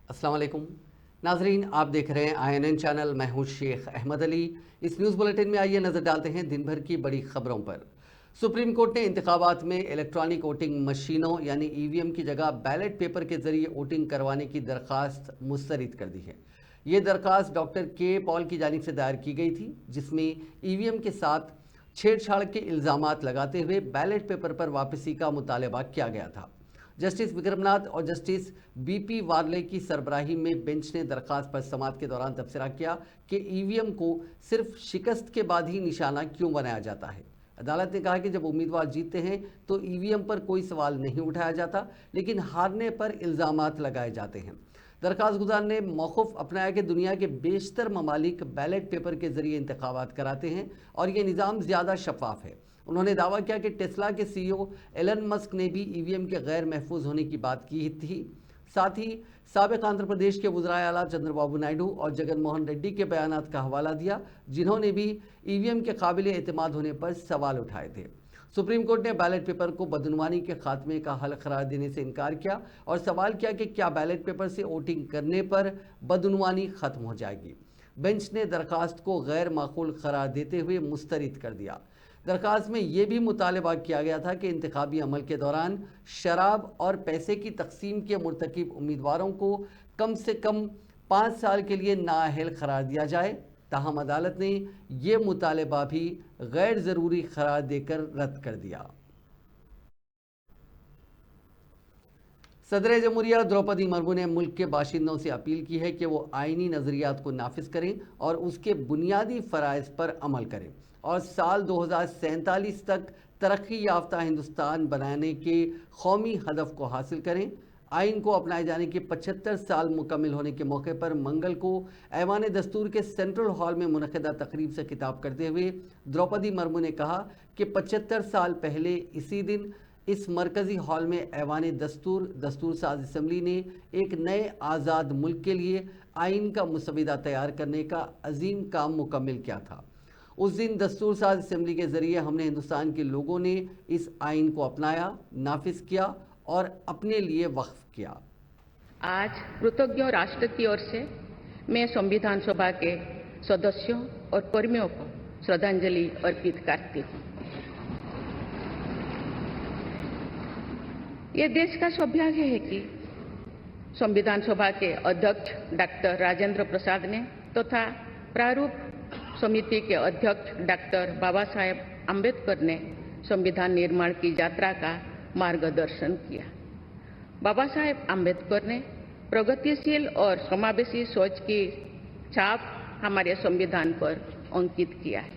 अस्सलाम वालेकुम नाजरीन, आप देख रहे हैं INN चैनल। मैं हूं शेख अहमद अली। इस न्यूज़ बुलेटिन में आइए नज़र डालते हैं दिन भर की बड़ी खबरों पर। सुप्रीम कोर्ट ने इंतखाबात में इलेक्ट्रॉनिक वोटिंग मशीनों यानी EVM की जगह बैलेट पेपर के जरिए वोटिंग करवाने की दरख्वास्त मुस्तरद कर दी है। ये दरख्वास्त डॉक्टर के पॉल की जानिब से दायर की गई थी, जिसमें EVM के साथ छेड़छाड़ के इल्ज़ामात लगाते हुए बैलेट पेपर पर वापसी का मुतालबा किया गया था। जस्टिस विक्रमनाथ और जस्टिस BP वार्ले की सरबराही में बेंच ने दरख्वास्त पर समाअत के दौरान तबसरा किया कि EVM को सिर्फ शिकस्त के बाद ही निशाना क्यों बनाया जाता है। अदालत ने कहा कि जब उम्मीदवार जीतते हैं तो EVM पर कोई सवाल नहीं उठाया जाता, लेकिन हारने पर इल्ज़ामात लगाए जाते हैं। दरख्वास्त गुजार ने मौक़िफ़ अपनाया कि दुनिया के बेशतर ममालिक बैलेट पेपर के जरिए इंतखाबात कराते हैं और ये निज़ाम ज़्यादा शफाफ है। उन्होंने दावा किया कि टेस्ला के CEO एलन मस्क ने भी EVM के गैर महफूज होने की बात की थी। साथ ही साबिक आंध्र प्रदेश के वज़राए आला चंद्रबाबू नायडू और जगन मोहन रेड्डी के बयानात का हवाला दिया, जिन्होंने भी EVM के काबिल एतमाद होने पर सवाल उठाए थे। सुप्रीम कोर्ट ने बैलेट पेपर को बदनुमानी के खात्मे का हल करार देने से इनकार किया और सवाल किया कि क्या बैलेट पेपर से वोटिंग करने पर बदनुमानी खत्म हो जाएगी। बेंच ने दरखास्त को गैर माकूल करार देते हुए मुस्तरद कर दिया। दरखास्त में यह भी मुतालबा किया गया था कि इंतखाबी अमल के दौरान शराब और पैसे की तकसीम के मुर्तकिब उम्मीदवारों को कम से कम 5 साल के लिए नाअहल करार दिया जाए। ताहम अदालत ने यह मुतालबा भी गैर ज़रूरी करार देकर रद्द कर दिया। सदर जमहूरिया द्रौपदी मुर्मू ने मुल्क के बाशिंदों से अपील की है कि वो आइनी नज़रियात को नाफिज करें और उसके बुनियादी फ़राइज़ पर अमल करें और साल 2047 तक तरक्की याफ्ता हिंदुस्तान बनाने के कौमी हदफ को हासिल करें। आइन को अपनाए जाने के 75 साल मुकम्मल होने के मौके पर मंगल को ऐवान दस्तूर के सेंट्रल हॉल में मुनक़दा तकरीब से खिताब करते हुए द्रौपदी मुर्मू ने कहा कि 75 साल पहले इसी दिन इस मरकज़ी हॉल में ऐवान दस्तूर साज असम्बली ने एक नए आज़ाद मुल्क के लिए आइन का मुसविदा तैयार करने का अजीम काम मुकम्मल किया था। उस दिन दस्तूर साज असम्बली के ज़रिए हमने हिंदुस्तान के लोगों ने इस आइन को अपनाया, नाफिज किया और अपने लिए वक्फ किया। आज कृतज्ञ राष्ट्र की ओर से मैं संविधान सभा के सदस्यों और कर्मियों को श्रद्धांजलि अर्पित करती हूँ। ये देश का सौभाग्य है कि संविधान सभा के अध्यक्ष डॉक्टर राजेंद्र प्रसाद ने तथा प्रारूप समिति के अध्यक्ष डॉक्टर बाबा साहेब आम्बेडकर ने संविधान निर्माण की यात्रा का मार्गदर्शन किया। बाबा साहेब आम्बेडकर ने प्रगतिशील और समावेशी सोच की छाप हमारे संविधान पर अंकित किया है।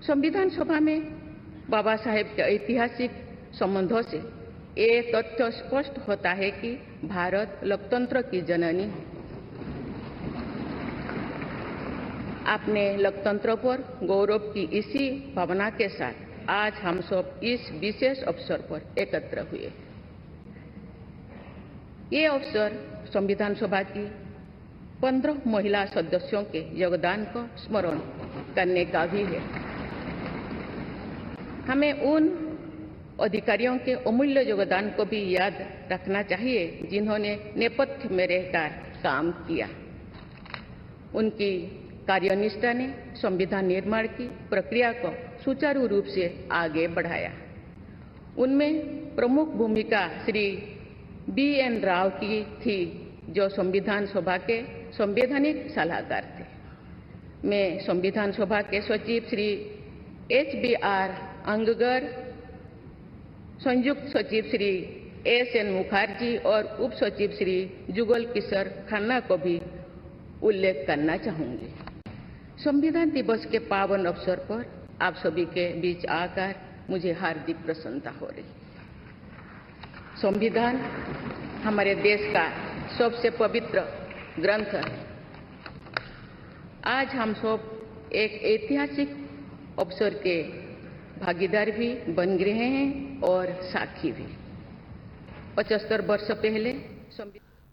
संविधान सभा में बाबा साहेब के ऐतिहासिक संबंधों से ये तथ्य स्पष्ट होता है कि भारत लोकतंत्र की जननी है। अपने लोकतंत्र पर गौरव की इसी भावना के साथ आज हम सब इस विशेष अवसर पर एकत्र हुए। ये अवसर संविधान सभा की 15 महिला सदस्यों के योगदान को स्मरण करने का भी है। हमें उन अधिकारियों के अमूल्य योगदान को भी याद रखना चाहिए जिन्होंने नेपथ्य में रहकर काम किया। उनकी कार्यनिष्ठा ने संविधान निर्माण की प्रक्रिया को सुचारू रूप से आगे बढ़ाया। उनमें प्रमुख भूमिका श्री BN राव की थी, जो संविधान सभा के संवैधानिक सलाहकार थे। मैं संविधान सभा के सचिव श्री HBR अंगगर, संयुक्त सचिव श्री SN मुखर्जी और उप सचिव श्री जुगल किशोर खन्ना को भी उल्लेख करना चाहूंगी। संविधान दिवस के पावन अवसर पर आप सभी के बीच आकर मुझे हार्दिक प्रसन्नता हो रही। संविधान हमारे देश का सबसे पवित्र ग्रंथ है। आज हम सब एक ऐतिहासिक अवसर के भागीदार भी बन रहे हैं और साक्षी भी। 75 वर्ष पहले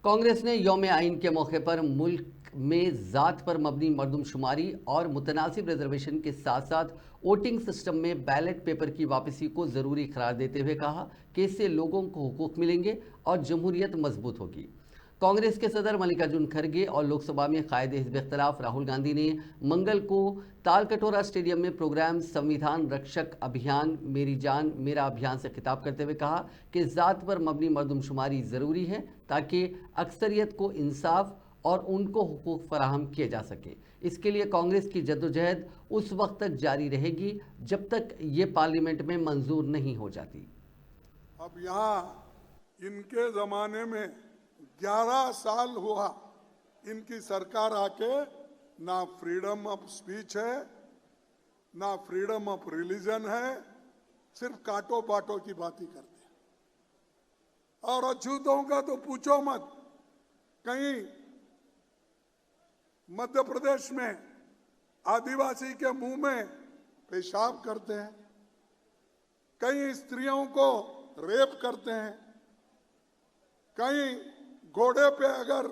कांग्रेस ने यौम आइन के मौके पर मुल्क में ज़ात पर मबनी मरदमशुमारी और मुतनासिब रिजर्वेशन के साथ साथ वोटिंग सिस्टम में बैलेट पेपर की वापसी को ज़रूरी करार देते हुए कहा कि इससे लोगों को हुकूक मिलेंगे और जमहूरियत मजबूत होगी। कांग्रेस के सदर मल्लिकार्जुन खड़गे और लोकसभा में कायद हिज़्ब इख्तिलाफ राहुल गांधी ने मंगल को तालकटोरा स्टेडियम में प्रोग्राम संविधान रक्षक अभियान मेरी जान मेरा अभियान से खिताब करते हुए कहा कि ज़ात पर मबनी मरदमशुमारी ज़रूरी है ताकि अक्सरियत को इंसाफ और उनको हुकूक फराहम किए जा सके। इसके लिए कांग्रेस की जद्दोजहद उस वक्त तक जारी रहेगी जब तक ये पार्लियामेंट में मंजूर नहीं हो जाती। अब यहाँ इनके ज़माने में 11 साल हुआ इनकी सरकार आके, ना फ्रीडम ऑफ स्पीच है ना फ्रीडम ऑफ रिलीजन है, सिर्फ काटो पाटो की बात ही करते हैं। और अछूतों का तो पूछो मत। कहीं मध्य प्रदेश में आदिवासी के मुंह में पेशाब करते हैं, कहीं स्त्रियों को रेप करते हैं, कहीं घोड़े पे अगर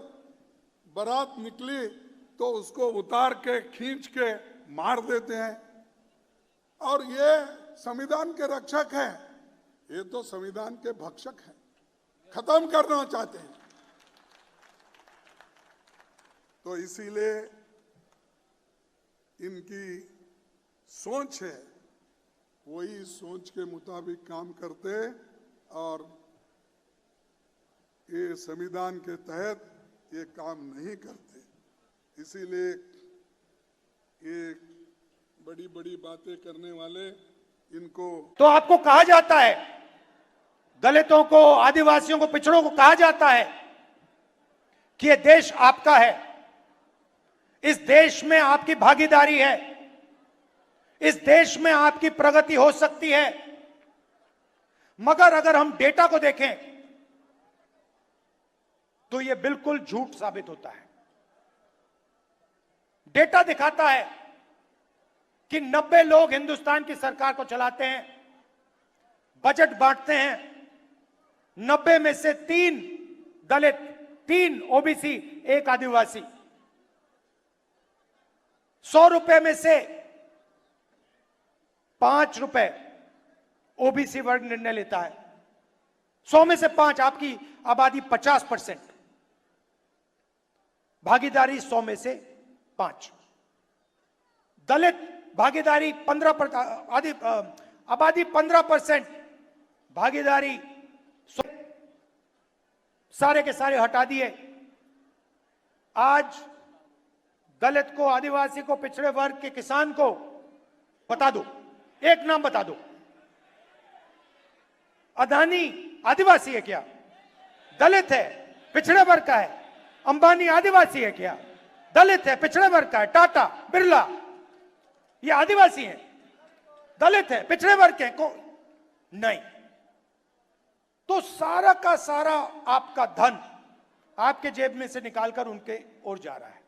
बारात निकली तो उसको उतार के खींच के मार देते हैं। और ये संविधान के रक्षक हैं, ये तो संविधान के भक्षक हैं, खत्म करना चाहते हैं। तो इसीलिए इनकी सोच है, वही सोच के मुताबिक काम करते और ये संविधान के तहत ये काम नहीं करते। इसीलिए ये बड़ी बड़ी बातें करने वाले इनको तो आपको कहा जाता है, दलितों को, आदिवासियों को, पिछड़ों को कहा जाता है कि ये देश आपका है, इस देश में आपकी भागीदारी है, इस देश में आपकी प्रगति हो सकती है। मगर अगर हम डेटा को देखें तो यह बिल्कुल झूठ साबित होता है। डेटा दिखाता है कि 90 लोग हिंदुस्तान की सरकार को चलाते हैं, बजट बांटते हैं, 90 में से 3 दलित, 3 ओबीसी, 1 आदिवासी। 100 रुपए में से 5 रुपए ओबीसी वर्ग निर्णय लेता है। 100 में से 5, आपकी आबादी 50%, भागीदारी 100 में से 5। दलित भागीदारी 15%, आबादी 15%, भागीदारी सारे के सारे हटा दिए। आज दलित को, आदिवासी को, पिछड़े वर्ग के किसान को बता दो, एक नाम बता दो। अदानी आदिवासी है क्या? दलित है, पिछड़े वर्ग का है। अंबानी आदिवासी है क्या? दलित है, पिछड़े वर्ग का है। टाटा, बिरला, ये आदिवासी हैं, दलित है, पिछड़े वर्ग के को नहीं। तो सारा का सारा आपका धन आपके जेब में से निकालकर उनके ओर जा रहा है।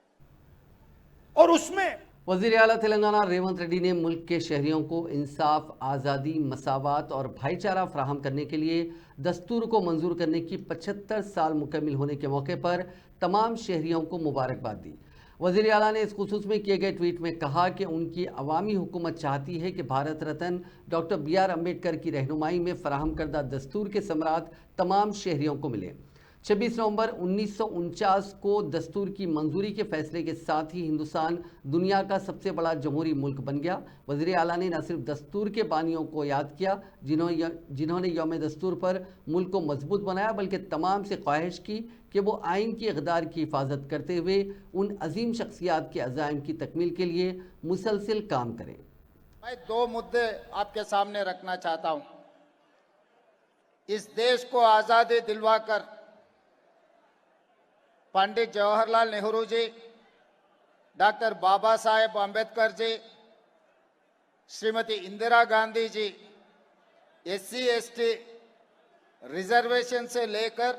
और उसमें वज़ीर आला तेलंगाना रेवंत रेड्डी ने मुल्क के शहरियों को इंसाफ, आज़ादी, मसावात और भाईचारा फराहम करने के लिए दस्तूर को मंजूर करने की 75 साल मुकम्मिल होने के मौके पर तमाम शहरियों को मुबारकबाद दी। वज़ीर आला ने इस खुसूस में किए गए ट्वीट में कहा कि उनकी अवामी हुकूमत चाहती है कि भारत रत्न डॉक्टर BR अम्बेडकर की रहनुमाई में फराहम करदा दस्तूर के समरात तमाम शहरियों को मिले। 26 नवंबर 1949 को दस्तूर की मंजूरी के फैसले के साथ ही हिंदुस्तान दुनिया का सबसे बड़ा जमहूरी मुल्क बन गया। वज़ीर आला ने न सिर्फ दस्तूर के बानियों को याद किया जिन्होंने यौम दस्तूर पर मुल्क को मजबूत बनाया, बल्कि तमाम से ख्वाहिश की कि वो आइन की इक़दार की हिफाजत करते हुए उन अजीम शख्सियात के अज़ाइम की तकमील के लिए मुसलसिल काम करें। मैं 2 मुद्दे आपके सामने रखना चाहता हूं। इस देश को आज़ादी दिलवाकर Pandit Jawaharlal Nehru ji, doctor Baba Saheb Ambedkar ji, Shrimati Indira Gandhi ji SC/ST reservation से लेकर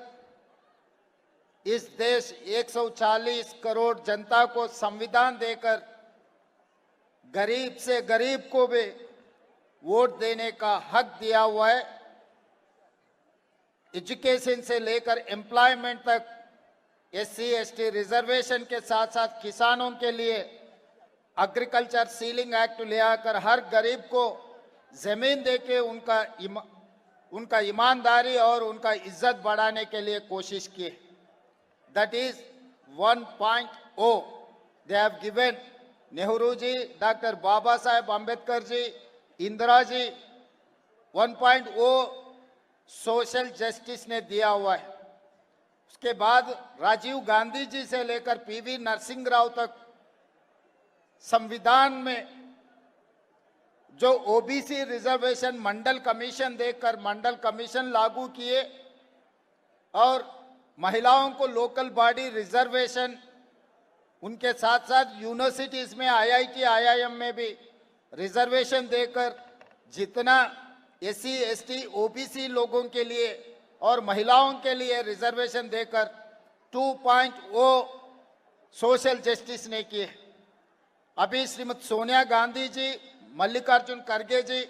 इस देश 140 करोड़ जनता को संविधान देकर गरीब से गरीब को भी वोट देने का हक दिया हुआ है। एजुकेशन से लेकर एम्प्लॉयमेंट तक SC/ST रिजर्वेशन के साथ साथ किसानों के लिए एग्रीकल्चर सीलिंग एक्ट ले आकर हर गरीब को जमीन देके उनका ईमानदारी और उनका इज्जत बढ़ाने के लिए कोशिश की। that is 1.0. They have given Nehru ji, Dr. Baba Saheb Ambedkar ji, Indira ji 1.0 social justice ने दिया हुआ है। उसके बाद राजीव गांधी जी से लेकर पीवी नरसिंह राव तक संविधान में जो ओबीसी रिजर्वेशन मंडल कमीशन देकर मंडल कमीशन लागू किए और महिलाओं को लोकल बॉडी रिजर्वेशन, उनके साथ साथ यूनिवर्सिटीज में आईआईटी आईआईएम में भी रिजर्वेशन देकर जितना एससी एसटी ओबीसी लोगों के लिए और महिलाओं के लिए रिजर्वेशन देकर 2.0 सोशल जस्टिस ने किए। अभी श्रीमती सोनिया गांधी जी, मल्लिकार्जुन खड़गे जी,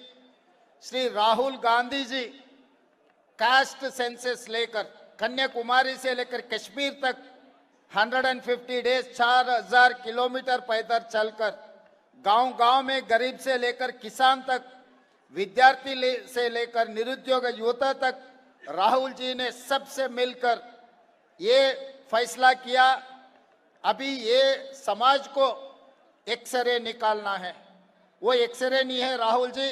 श्री राहुल गांधी जी कास्ट सेंसस लेकर कन्याकुमारी से लेकर कश्मीर तक 150 डेज 4000 किलोमीटर पैदल चलकर गांव-गांव में गरीब से लेकर किसान तक, विद्यार्थी से लेकर निरुद्योग युवता तक राहुल जी ने सबसे मिलकर ये फैसला किया। अभी ये समाज को एक्सरे निकालना है, वो एक्सरे नहीं है Rahul ji,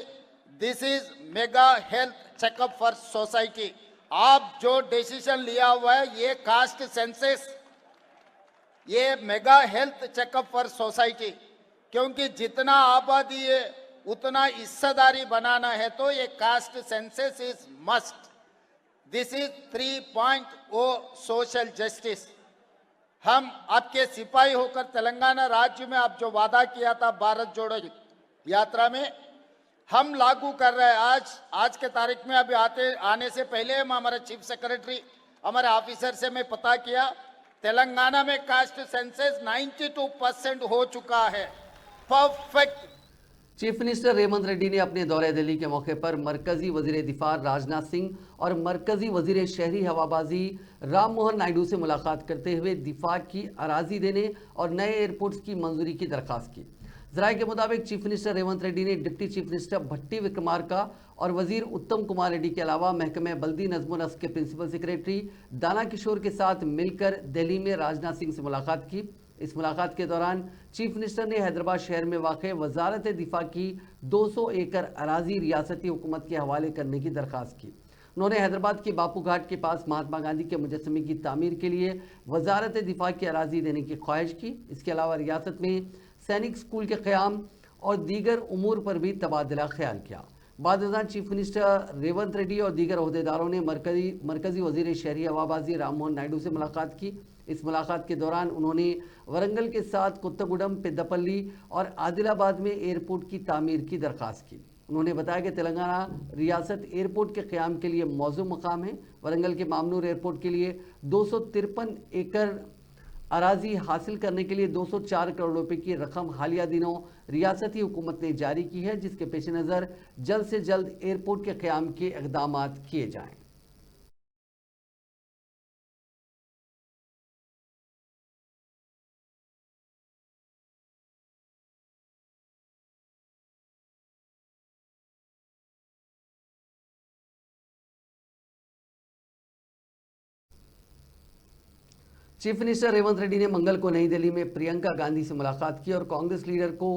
this is mega health checkup for society. आप जो डिसीजन लिया हुआ है ये कास्ट सेंसस, ये mega health checkup for society, क्योंकि जितना आबादी है उतना हिस्सेदारी बनाना है तो ये caste census is must. This is 3.0 social justice. हम आपके सिपाही होकर तेलंगाना राज्य में आप जो वादा किया था भारत जोड़ो यात्रा में, हम लागू कर रहे हैं। आज के तारीख में अभी आने से पहले हम हमारे चीफ सेक्रेटरी, हमारे ऑफिसर से मैं पता किया, तेलंगाना में कास्ट सेंसस 92% हो चुका है, perfect. Chief minister Revanth Reddy ने अपने दौरे दिल्ली के मौके पर मरकजी वजीर दिफा राजनाथ सिंह और मरकजी वजीर शहरी हवाबाजी राम मोहन नायडू से मुलाकात करते हुए दिफा की अराजी देने और नए एयरपोर्ट्स की मंजूरी की दरखास्त की। जराये के मुताबिक चीफ मिनिस्टर रेवंत रेड्डी ने डिप्टी चीफ मिनिस्टर भट्टी विक्रमार्का और वजीर उत्तम कुमार रेड्डी के अलावा महकमे बल्दी नज़्म नस्क के प्रिंसिपल सेक्रेटरी दाना किशोर के साथ मिलकर दिल्ली में राजनाथ सिंह से मुलाकात की। इस मुलाकात के दौरान चीफ मिनिस्टर ने हैदराबाद शहर में वाक़ वजारत दिफा की 200 एकड़ अराजी रियासती हुकूमत के हवाले करने की दरख्वास्त की। उन्होंने हैदराबाद के बापू घाट के पास महात्मा गांधी के मुजस्समे की तामीर के लिए वजारत दिफा की अराजी देने की ख्वाहिश की। इसके अलावा रियासत में सैनिक स्कूल के क़याम और दीगर उमूर पर भी तबादला ख्याल किया। बाद चीफ मिनिस्टर रेवंत रेड्डी और दीगर अहदेदारों ने मरकजी वजीर शहरी हवाबाजी राम मोहन नायडू से मुलाकात की। इस मुलाकात के दौरान उन्होंने वरंगल के साथ कुत्तगुडम, पेद्दपल्ली और आदिलाबाद में एयरपोर्ट की तामीर की दरख्वास्त की। उन्होंने बताया कि तेलंगाना रियासत एयरपोर्ट के क़याम के लिए मौजूद मकाम है। वरंगल के मामनूर एयरपोर्ट के लिए 253 एकड़ अराजी हासिल करने के लिए 204 करोड़ रुपए की रकम हालिया दिनों रियासती हुकूमत ने जारी की है, जिसके पेश नज़र जल्द से जल्द एयरपोर्ट के क़याम के इक़दाम किए जाएँ। चीफ मिनिस्टर रेवंत रेड्डी ने मंगल को नई दिल्ली में प्रियंका गांधी से मुलाकात की और कांग्रेस लीडर को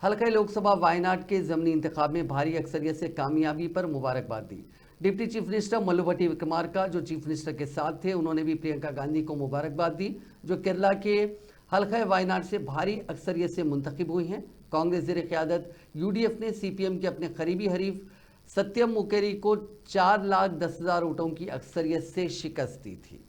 हल्का लोकसभा वायनाड के ज़मीनी इंतखाब में भारी अक्सरियत से कामयाबी पर मुबारकबाद दी। डिप्टी चीफ मिनिस्टर मल्लू भट्टी विक्रमार्का जो चीफ मिनिस्टर के साथ थे, उन्होंने भी प्रियंका गांधी को मुबारकबाद दी जो केरला के हल्का वायनाड से भारी अक्सरियत से मुंतखब हुई हैं। कांग्रेस ज़ेर क़यादत UDF ने CPM के अपने करीबी हरीफ सत्यम मुकेरी को 4,10,000 वोटों की अक्सरियत से शिकस्त दी थी।